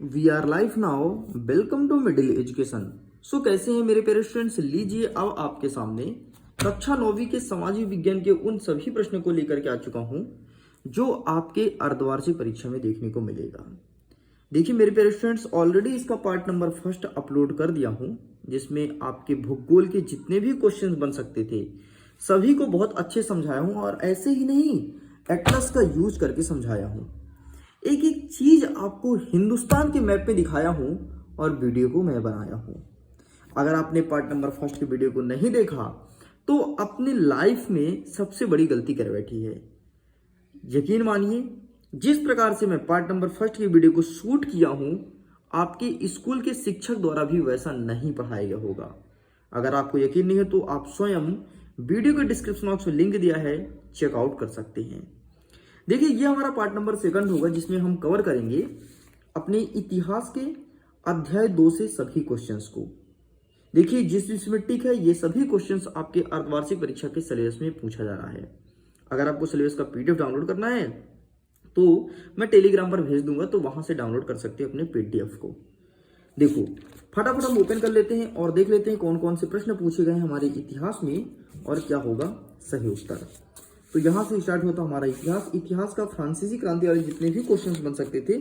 We are live now. Welcome to Middle Education. So कैसे हैं मेरे प्यारे स्टूडेंट्स, लीजिए अब आपके सामने कक्षा 9वीं के सामाजिक विज्ञान के उन सभी प्रश्नों को लेकर के आ चुका हूं जो आपके अर्धवार्षिक परीक्षा में देखने को मिलेगा। देखिए मेरे प्यारे स्टूडेंट्स, ऑलरेडी इसका पार्ट नंबर फर्स्ट अपलोड कर दिया हूं, जिसमें आपके भूगोल के जितने भी क्वेश्चंस बन सकते थे सभी को बहुत अच्छे समझाया हूं, और ऐसे ही नहीं, एटलस का यूज करके समझाया हूं। एक एक चीज आपको हिंदुस्तान के मैप पे दिखाया हूं और वीडियो को मैं बनाया हूं। अगर आपने पार्ट नंबर फर्स्ट की वीडियो को नहीं देखा तो अपनी लाइफ में सबसे बड़ी गलती कर बैठी है। यकीन मानिए, जिस प्रकार से मैं पार्ट नंबर फर्स्ट की वीडियो को शूट किया हूं, आपके स्कूल के शिक्षक द्वारा भी वैसा नहीं पढ़ाया गया होगा। अगर आपको यकीन नहीं है तो आप स्वयं वीडियो के डिस्क्रिप्शन बॉक्स में लिंक दिया है, चेकआउट कर सकते हैं। देखिए ये हमारा पार्ट नंबर सेकंड होगा, जिसमें हम कवर करेंगे अपने इतिहास के अध्याय 2 से सभी क्वेश्चंस को। देखिए जिस टिक है, ये सभी क्वेश्चंस आपके अर्धवार्षिक परीक्षा के सिलेबस में पूछा जा रहा है। अगर आपको सिलेबस का पीडीएफ डाउनलोड करना है तो मैं टेलीग्राम पर भेज दूंगा, तो वहां से डाउनलोड कर सकते हैं अपने पीडीएफ को। देखो फटाफट हम ओपन कर लेते हैं और देख लेते हैं कौन कौन से प्रश्न पूछे गए हमारे इतिहास में और क्या होगा सही उत्तर। तो यहां से स्टार्ट होता हमारा इतिहास का फ्रांसीसी क्रांति वाले जितने भी क्वेश्चंस बन सकते थे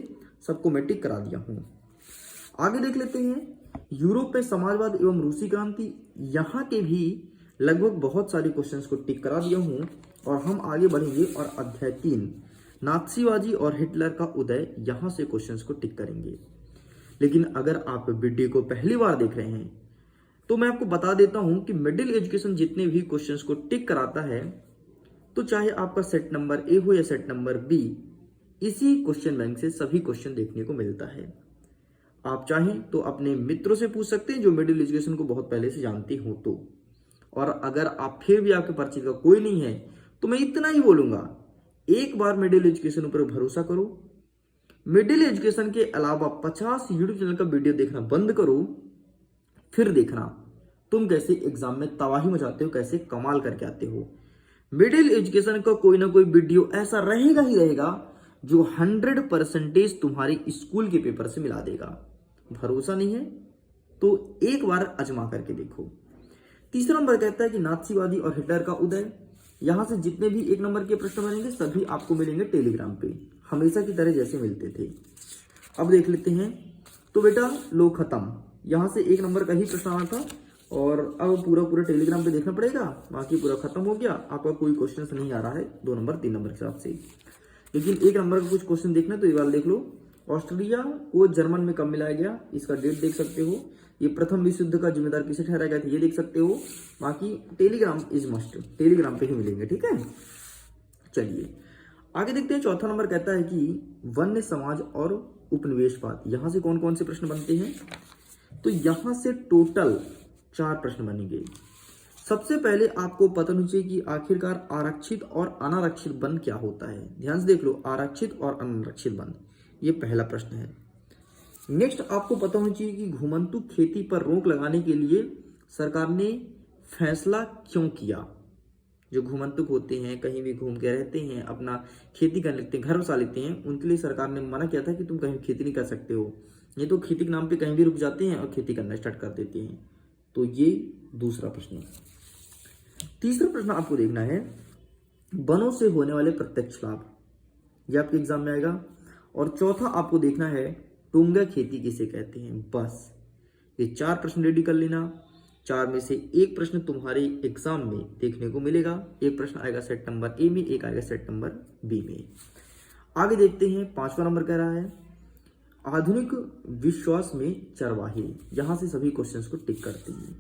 सबको मैं टिक करा दिया हूं। आगे देख लेते हैं यूरोप में समाजवाद एवं रूसी क्रांति, यहाँ के भी लगभग बहुत सारे क्वेश्चंस को टिक करा दिया हूं। और हम आगे बढ़ेंगे और अध्याय 3 नाथसीवादी और हिटलर का उदय, यहां से क्वेश्चंस को टिक करेंगे। लेकिन अगर आप वीडियो को पहली बार देख रहे हैं तो मैं आपको बता देता हूं कि मिडिल एजुकेशन जितने भी क्वेश्चंस को टिक कराता है, तो चाहे आपका सेट नंबर ए हो या सेट नंबर बी, इसी क्वेश्चन बैंक से सभी क्वेश्चन देखने को मिलता है। आप चाहें तो अपने मित्रों से पूछ सकते हैं जो मिडिल एजुकेशन को बहुत पहले से जानते हो तो। और अगर आप फिर भी आपके परिचित का कोई नहीं है तो मैं इतना ही बोलूंगा, एक बार मिडिल एजुकेशन पर भरोसा करो। मिडिल एजुकेशन के अलावा 50 यूट्यूब चैनल का वीडियो देखना बंद करो, फिर देखना तुम कैसे एग्जाम में तबाही मचाते हो, कैसे कमाल करके आते हो। मिडिल एजुकेशन का कोई ना कोई वीडियो ऐसा रहेगा ही रहेगा जो 100% तुम्हारे स्कूल के पेपर से मिला देगा। भरोसा नहीं है तो एक बार आजमा करके देखो। तीसरा नंबर कहता है कि नाथसीवादी और हिटलर का उदय, यहां से जितने भी 1 नंबर के प्रश्न बनेंगे सभी आपको मिलेंगे टेलीग्राम पे, हमेशा की तरह जैसे मिलते थे। अब देख लेते हैं, तो बेटा लो खत्म, यहां से 1 नंबर का ही प्रश्न आना था और अब पूरा टेलीग्राम पे देखना पड़ेगा, बाकी पूरा खत्म हो गया। आपका कोई क्वेश्चन नहीं आ रहा है 2 नंबर 3 नंबर के हिसाब से, लेकिन 1 नंबर का कुछ क्वेश्चन देखना तो ये वाला देख लो। ऑस्ट्रिया को जर्मन में कब मिलाया गया, इसका डेट देख सकते हो। ये प्रथम विश्व युद्ध का जिम्मेदार किसे ठहराया गया था, ये देख सकते हो। बाकी टेलीग्राम इज मस्ट, टेलीग्राम पे ही मिलेंगे, ठीक है। चलिए आगे देखते हैं। चौथा नंबर कहता है कि वन्य समाज और उपनिवेशवाद, यहां से कौन कौन से प्रश्न बनते हैं, तो यहां से टोटल 4 प्रश्न बनेंगे। सबसे पहले आपको पता होना चाहिए कि आखिरकार आरक्षित और अनारक्षित वन क्या होता है। ध्यान से देख लो, आरक्षित और अनारक्षित वन, ये पहला प्रश्न है। नेक्स्ट आपको पता होना चाहिए कि घुमंतु खेती पर रोक लगाने के लिए सरकार ने फैसला क्यों किया। जो घुमंतुक होते हैं, कहीं भी घूम के रहते हैं, अपना खेती कर लेते हैं, घर बसा लेते हैं, उनके लिए सरकार ने मना किया था कि तुम कहीं खेती नहीं कर सकते हो। ये तो खेती के नाम पे कहीं भी रुक जाते हैं और खेती करना स्टार्ट कर देते हैं। तो ये दूसरा प्रश्न। तीसरा प्रश्न आपको देखना है वनों से होने वाले प्रत्यक्ष लाभ, ये आपके एग्जाम में आएगा। और चौथा आपको देखना है टोंगा खेती किसे कहते हैं। बस ये 4 प्रश्न रेडी कर लेना। 4 में से 1 प्रश्न तुम्हारे एग्जाम में देखने को मिलेगा। 1 प्रश्न आएगा सेट नंबर ए में, 1 आएगा सेट नंबर बी में। आगे देखते हैं, 5वां नंबर कह रहा है आधुनिक विश्वास में चरवाहे, यहां से सभी क्वेश्चंस को टिक करते हैं।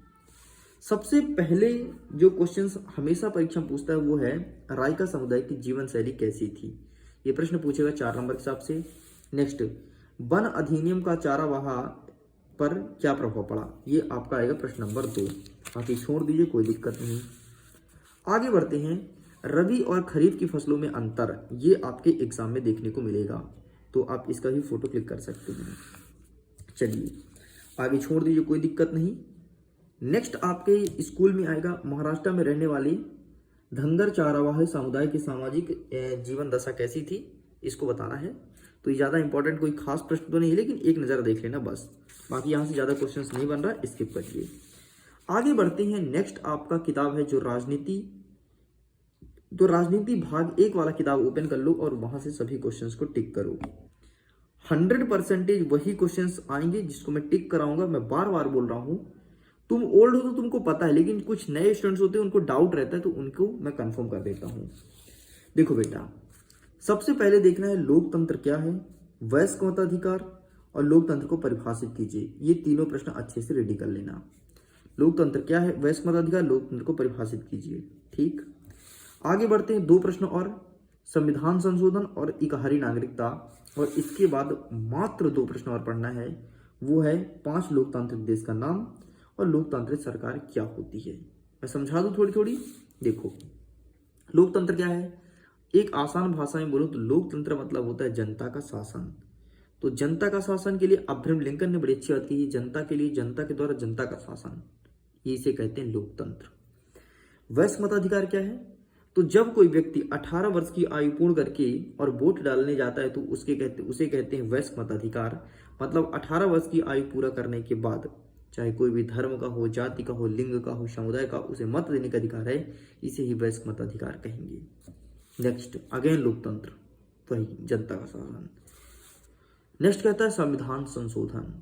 सबसे पहले जो क्वेश्चंस हमेशा परीक्षा में पूछता है वो है रायका समुदाय की जीवन शैली कैसी थी। ये प्रश्न पूछेगा 4 नंबर के हिसाब से। नेक्स्ट, वन अधिनियम का चारावाह पर क्या प्रभाव पड़ा, ये आपका आएगा प्रश्न नंबर 2। बाकी छोड़ दीजिए, कोई दिक्कत नहीं। आगे बढ़ते हैं, रबी और खरीफ की फसलों में अंतर, ये आपके एग्जाम में देखने को मिलेगा, तो आप इसका ही फोटो क्लिक कर सकते हैं। चलिए आगे छोड़ दीजिए, कोई दिक्कत नहीं। नेक्स्ट आपके स्कूल में आएगा महाराष्ट्र में रहने वाली धंगर चारावाह समुदाय की सामाजिक जीवन दशा कैसी थी, इसको बताना है। तो ये ज़्यादा इंपॉर्टेंट कोई खास प्रश्न तो नहीं है, लेकिन एक नज़र देख लेना बस। बाकी यहाँ से ज़्यादा क्वेश्चंस नहीं बन रहा, स्किप करिए। आगे बढ़ते हैं। नेक्स्ट आपका किताब है जो राजनीति, तो राजनीति भाग 1 वाला किताब ओपन कर लो और वहां से सभी क्वेश्चंस को टिक करो। 100% वही क्वेश्चंस आएंगे जिसको मैं टिक कराऊंगा। मैं बार बार बोल रहा हूं, तुम ओल्ड हो तो तुमको पता है, लेकिन कुछ नए स्टूडेंट्स होते हैं उनको डाउट रहता है, तो उनको मैं कंफर्म कर देता हूं। देखो बेटा, सबसे पहले देखना है लोकतंत्र क्या है, वयस्क मताधिकार और लोकतंत्र को परिभाषित कीजिए। ये तीनों प्रश्न अच्छे से रेडी कर लेना। लोकतंत्र क्या है, वयस्क मताधिकार, लोकतंत्र को परिभाषित कीजिए। ठीक, आगे बढ़ते हैं। 2 प्रश्न और, संविधान संशोधन और इकहरी नागरिकता, और इसके बाद मात्र 2 प्रश्न और पढ़ना है। वो है 5 लोकतांत्रिक देश का नाम और लोकतांत्रिक सरकार क्या होती है। मैं समझा दूं थोड़ी थोड़ी। देखो, लोकतंत्र क्या है, एक आसान भाषा में बोलो तो लोकतंत्र मतलब होता है जनता का शासन। तो जनता का शासन के लिए अब्राहम लिंकन ने बड़ी अच्छी बात की, जनता के लिए, जनता के द्वारा जनता का शासन, ये इसे कहते हैं लोकतंत्र। वयस्क मताधिकार क्या है, तो जब कोई व्यक्ति 18 वर्ष की आयु पूर्ण करके और वोट डालने जाता है तो उसे कहते हैं वयस्क मताधिकार। मतलब 18 वर्ष की आयु पूरा करने के बाद, चाहे कोई भी धर्म का हो, जाति का हो, लिंग का हो, समुदाय का, उसे मत देने का अधिकार है, इसे ही वयस्क मताधिकार कहेंगे। नेक्स्ट अगेन लोकतंत्र, वही जनता का शासन। नेक्स्ट कहता है संविधान संशोधन।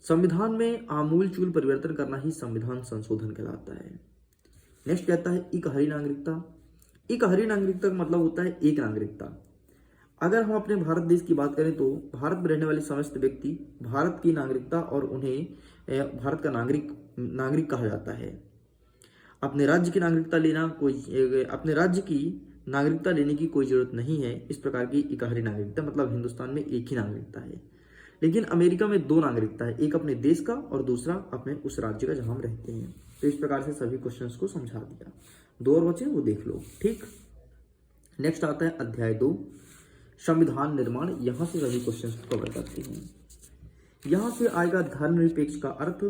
संविधान में आमूलचूल परिवर्तन करना ही संविधान संशोधन कहलाता है। नेक्स्ट कहता है इकहरी नागरिकता। इकहरी नागरिकता का मतलब होता है एक नागरिकता। अगर हम अपने भारत देश की बात करें तो भारत में रहने वाले समस्त व्यक्ति भारत की नागरिकता और उन्हें भारत का नागरिक कहा जाता है। अपने राज्य की नागरिकता लेने की कोई जरूरत नहीं है। इस प्रकार की इकहरी नागरिकता, मतलब हिंदुस्तान में एक ही नागरिकता है। लेकिन अमेरिका में 2 नागरिकता है, एक अपने देश का और दूसरा अपने उस राज्य का जहां हम रहते हैं। तो इस प्रकार से सभी क्वेश्चंस को समझा दिया। 2 और बचे, वो देख लो। ठीक, नेक्स्ट आता है अध्याय 2 संविधान निर्माण। यहां से सभी क्वेश्चंस को कवर करते हैं। यहां से आएगा धर्मनिरपेक्ष का अर्थ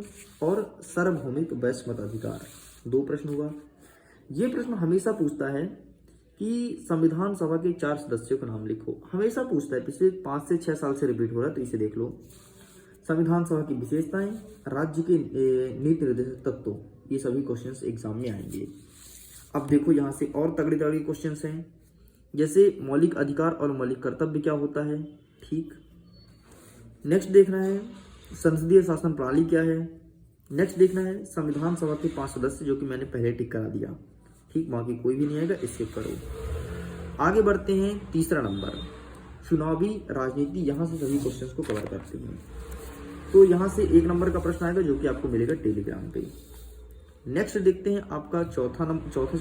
और सार्वभौमिक वयस्क मताधिकार। 2 प्रश्न होगा। ये प्रश्न हमेशा पूछता है कि संविधान सभा के 4 सदस्यों का नाम लिखो। हमेशा पूछता है, पिछले 5 से 6 साल से रिपीट हो रहा है, तो इसे देख लो। संविधान सभा की विशेषताएं, राज्य के नीति निर्देशक तत्व, ये सभी क्वेश्चंस एग्जाम में आएंगे। अब देखो, यहाँ से और तगड़े तगड़े क्वेश्चंस हैं, जैसे मौलिक अधिकार और मौलिक कर्तव्य क्या होता है। ठीक, नेक्स्ट देखना है संसदीय शासन प्रणाली क्या है। नेक्स्ट देखना है संविधान सभा के 5 सदस्य, जो कि मैंने पहले टिक करा दिया। ठीक, बाकी कोई भी नहीं आएगा, स्किप करो। आगे बढ़ते हैं। 3रा नंबर चुनावी राजनीति। यहाँ से सभी क्वेश्चंस को कवर करते हैं। तो यहाँ से 1 नंबर का प्रश्न आएगा, जो कि आपको मिलेगा टेलीग्राम पे। नेक्स्ट देखते हैं आपका चौथा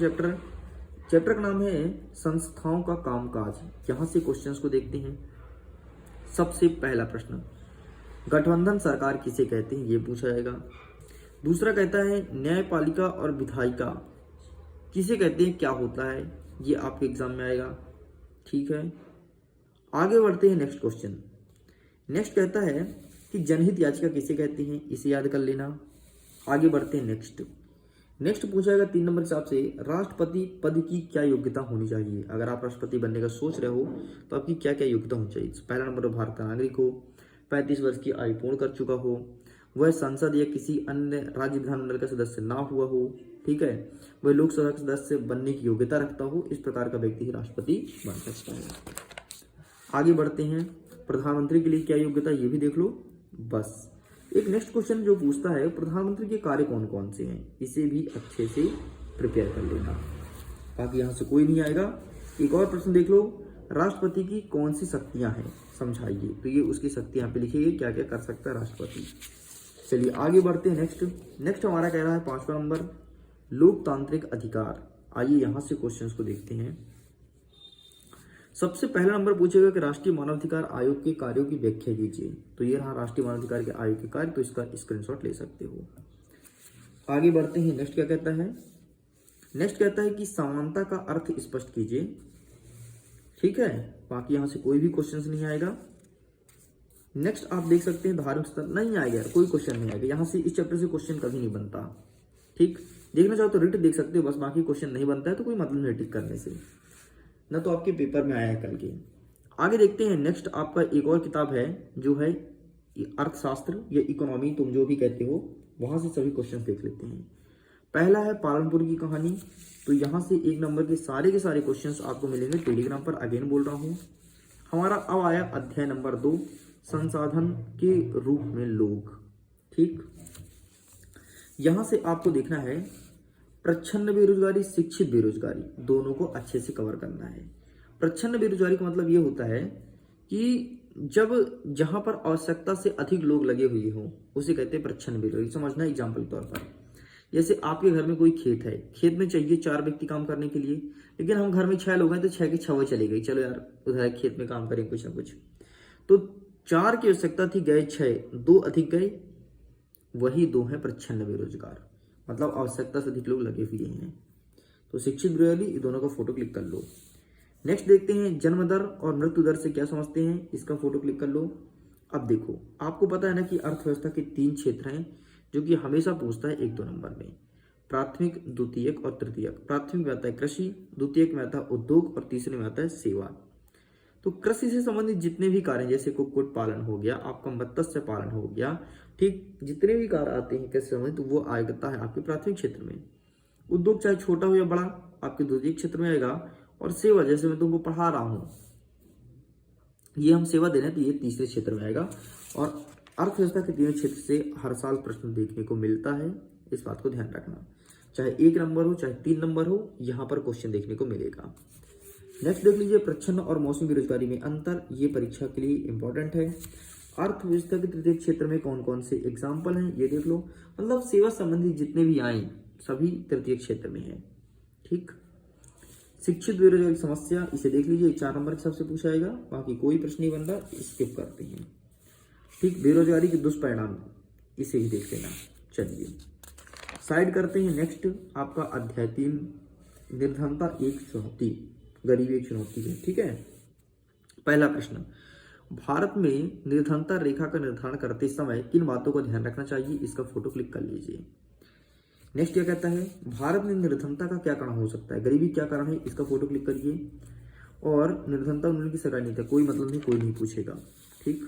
चैप्टर का नाम है संस्थाओं का कामकाज। यहाँ से क्वेश्चंस को देखते हैं। सबसे पहला प्रश्न, गठबंधन सरकार किसे कहते हैं, ये पूछा जाएगा। दूसरा कहता है न्यायपालिका और विधायिका किसे कहते हैं, क्या होता है, ये आपके एग्जाम में आएगा। ठीक है, आगे बढ़ते हैं। नेक्स्ट क्वेश्चन, नेक्स्ट कहता है कि जनहित याचिका किसे कहते हैं, इसे याद कर लेना। आगे बढ़ते हैं। नेक्स्ट पूछा जाएगा 3 नंबर के हिसाब से राष्ट्रपति पद की क्या योग्यता होनी चाहिए। अगर आप राष्ट्रपति बनने का सोच रहे हो तो आपकी क्या क्या योग्यता होनी चाहिए। पहला नंबर, भारत का नागरिक हो, 35 वर्ष की आयु पूर्ण कर चुका हो, वह संसद या किसी अन्य राज्य विधानमंडल का सदस्य ना हुआ हो। ठीक है, वह लोकसभा का सदस्य बनने की योग्यता रखता हो। इस प्रकार का व्यक्ति ही राष्ट्रपति बन सकता है। आगे बढ़ते हैं। प्रधानमंत्री के लिए क्या योग्यता, ये भी देख लो। बस एक नेक्स्ट क्वेश्चन जो पूछता है प्रधानमंत्री के कार्य कौन कौन से हैं, इसे भी अच्छे से प्रिपेयर कर लेना। बाकी यहाँ से कोई नहीं आएगा। एक और प्रश्न देख लो, राष्ट्रपति की कौन सी शक्तियां हैं, समझाइए। तो ये उसकी शक्ति यहाँ पे लिखिए, क्या क्या कर सकता है राष्ट्रपति। चलिए आगे बढ़ते हैं। नेक्स्ट हमारा कह रहा है 5वां नंबर, लोकतांत्रिक अधिकार। आइए यहाँ से क्वेश्चंस को देखते हैं। सबसे पहला नंबर पूछेगा कि राष्ट्रीय मानवाधिकार आयोग के कार्यों की व्याख्या कीजिए। तो ये रहा राष्ट्रीय मानवाधिकार के आयोग के कार्य, तो इसका स्क्रीनशॉट ले सकते हो। आगे बढ़ते हैं। नेक्स्ट क्या कहता है, नेक्स्ट कहता है कि समानता का अर्थ स्पष्ट कीजिए। ठीक है, बाकी यहां से कोई भी क्वेश्चन नहीं आएगा। नेक्स्ट आप देख सकते हैं धार्मिक स्थल, नहीं आएगा, कोई क्वेश्चन नहीं आएगा। यहाँ से इस चैप्टर से क्वेश्चन कभी नहीं बनता। ठीक, देखना चाहो तो रिट देख सकते हो, बस बाकी क्वेश्चन नहीं बनता है तो कोई मतलब नहीं टिक करने से, ना तो आपके पेपर में आया है कल के। आगे देखते हैं नेक्स्ट आपका एक और किताब है जो है अर्थशास्त्र या इकोनॉमी, तुम जो भी कहते हो, वहां से सभी क्वेश्चन देख लेते हैं। पहला है पालनपुर की कहानी, तो यहाँ से 1 नंबर के सारे क्वेश्चंस आपको मिलेंगे टेलीग्राम पर। अगेन बोल रहा हूँ, हमारा अब आया अध्याय नंबर 2, संसाधन के रूप में लोग। ठीक, यहां से आपको देखना है प्रच्छन्न बेरोजगारी, शिक्षित बेरोजगारी, दोनों को अच्छे से कवर करना है। प्रच्छन्न बेरोजगारी का मतलब ये होता है कि जब जहां पर आवश्यकता से अधिक लोग लगे हुए हों उसे कहते हैं प्रच्छन्न बेरोजगारी। समझना एग्जाम्पल के तौर पर, जैसे आपके घर में कोई खेत है, खेत में चाहिए 4 व्यक्ति काम करने के लिए, लेकिन हम घर में 6 लोग हैं तो 6 के 6 चले गए, चलो यार उधर खेत में काम करें कुछ ना कुछ। तो 4 की आवश्यकता थी, गए 6, 2 अधिक गए, वही 2 हैं प्रच्छन्न बेरोजगार, मतलब आवश्यकता से अधिक लोग लगे हुए हैं। तो शिक्षित बेरोजगारी, ये दोनों का फोटो क्लिक कर लो। नेक्स्ट देखते हैं जन्म दर और मृत्यु दर से क्या समझते हैं, इसका फोटो क्लिक कर लो। अब देखो, आपको पता है ना कि अर्थव्यवस्था के 3 क्षेत्र हैं जो कि हमेशा पूछता है 1-2 नंबर में, प्राथमिक, द्वितीयक और तृतीयक। प्राथमिक में आता है कृषि, द्वितीयक में आता है उद्योग और तीसरे में आता है सेवा। तो कृषि से संबंधित जितने भी कार्य, जैसे कुक्कुट पालन हो गया, आपका मत्स्य पालन हो गया, ठीक, जितने भी कार्य आते हैं कृषि से संबंधित, तो वो आएगा है आपके प्राथमिक क्षेत्र में। उद्योग चाहे छोटा हो या बड़ा, आपके द्वितीय क्षेत्र में आएगा। और सेवा, जैसे मैं तुमको पढ़ा रहा हूं, ये हम सेवा दे रहे हैं, तो ये तीसरे क्षेत्र में आएगा। और अर्थव्यवस्था के 3 क्षेत्र से हर साल प्रश्न देखने को मिलता है, इस बात को ध्यान रखना। चाहे 1 नंबर हो चाहे 3 नंबर हो, यहाँ पर क्वेश्चन देखने को मिलेगा। नेक्स्ट देख लीजिए प्रच्छन्न और मौसमी बेरोजगारी में अंतर, ये परीक्षा के लिए इंपॉर्टेंट है। अर्थव्यवस्था के तृतीय क्षेत्र में कौन कौन से एग्जाम्पल हैं ये देख लो, मतलब सेवा संबंधी जितने भी आए सभी तृतीय क्षेत्र में है। ठीक, शिक्षित बेरोजगारी समस्या, इसे देख लीजिए, 4 नंबर के सबसे पूछा जाएगा, बाकी कोई प्रश्न नहीं बन रहा, स्किप करते हैं। ठीक, बेरोजगारी के दुष्परिणाम, इसे ही देख लेना। चलिए साइड करते हैं। नेक्स्ट आपका अध्याय 3, निर्धनता एक चुनौती, गरीबी एक चुनौती है। ठीक है, पहला प्रश्न, भारत में निर्धनता रेखा का निर्धारण करते समय किन बातों का ध्यान रखना चाहिए, इसका फोटो क्लिक कर लीजिए। नेक्स्ट क्या कहता है, भारत में निर्धनता का क्या कारण हो सकता है, गरीबी क्या कारण है, इसका फोटो क्लिक करिए। और निर्धनता उन्मूलन की सरकारी नीति, कोई मतलब नहीं, कोई नहीं पूछेगा। ठीक,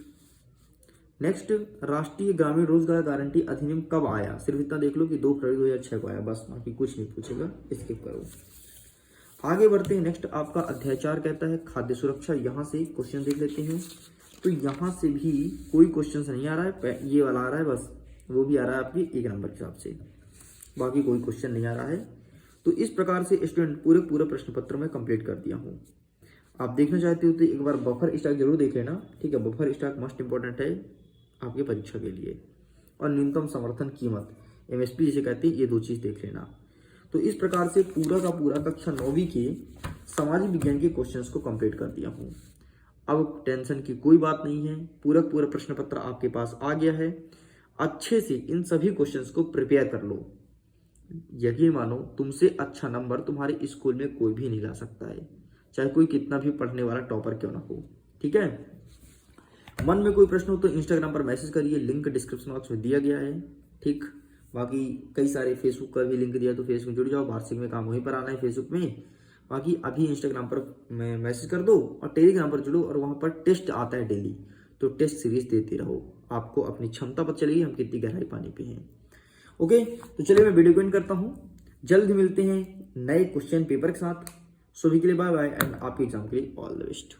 नेक्स्ट, राष्ट्रीय ग्रामीण रोजगार गारंटी अधिनियम कब आया, सिर्फ इतना देख लो कि 2 फरवरी 2006 को आया, बस, बाकी कुछ नहीं पूछेगा, स्किप करो। आगे बढ़ते हैं। नेक्स्ट आपका अध्याय 4 कहता है खाद्य सुरक्षा, यहाँ से क्वेश्चन देख लेते हैं। तो यहाँ से भी कोई क्वेश्चन नहीं आ रहा है, ये वाला आ रहा है बस, वो भी आ रहा है आपकी 1 नंबर के हिसाब से, बाकी कोई क्वेश्चन नहीं आ रहा है। तो इस प्रकार से स्टूडेंट पूरे प्रश्न पत्र में कंप्लीट कर दिया हूँ। आप देखना चाहते हो तो एक बार बफर स्टॉक जरूर देख लेना। ठीक है, बफर स्टॉक मोस्ट इंपॉर्टेंट है आपकी परीक्षा के लिए। और न्यूनतम समर्थन कीमत, MSP जिसे कहते हैं, ये 2 चीज देख लेना। तो इस प्रकार से पूरा का पूरा कक्षा 9वीं के सामाजिक विज्ञान के क्वेश्चंस को कंप्लीट कर दिया हूँ। अब टेंशन की कोई बात नहीं है, पूरा प्रश्न पत्र आपके पास आ गया है। अच्छे से इन सभी क्वेश्चंस को प्रिपेयर कर लो। यकीन मानो, तुमसे अच्छा नंबर तुम्हारे स्कूल में कोई भी नहीं ला सकता है, चाहे कोई कितना भी पढ़ने वाला टॉपर क्यों ना हो। ठीक है, मन में कोई प्रश्न हो तो इंस्टाग्राम पर मैसेज करिए, लिंक डिस्क्रिप्शन बॉक्स में दिया गया है। ठीक, बाकी कई सारे फेसबुक का भी लिंक दिया, तो फेसबुक जुड़ जाओ, वार्षिक में काम वहीं पर आना है फेसबुक में। बाकी अभी इंस्टाग्राम पर मैसेज कर दो और टेलीग्राम पर जुड़ो, और वहां पर टेस्ट आता है डेली, तो टेस्ट सीरीज देते रहो, आपको अपनी क्षमता पता चलेगी हम कितनी गहराई पानी पे हैं। ओके, तो चलिए मैं वीडियो को एंड करता हूँ, जल्द मिलते हैं नए क्वेश्चन पेपर के साथ। सभी के लिए बाय बाय एंड आपके एग्जाम के लिए ऑल द बेस्ट।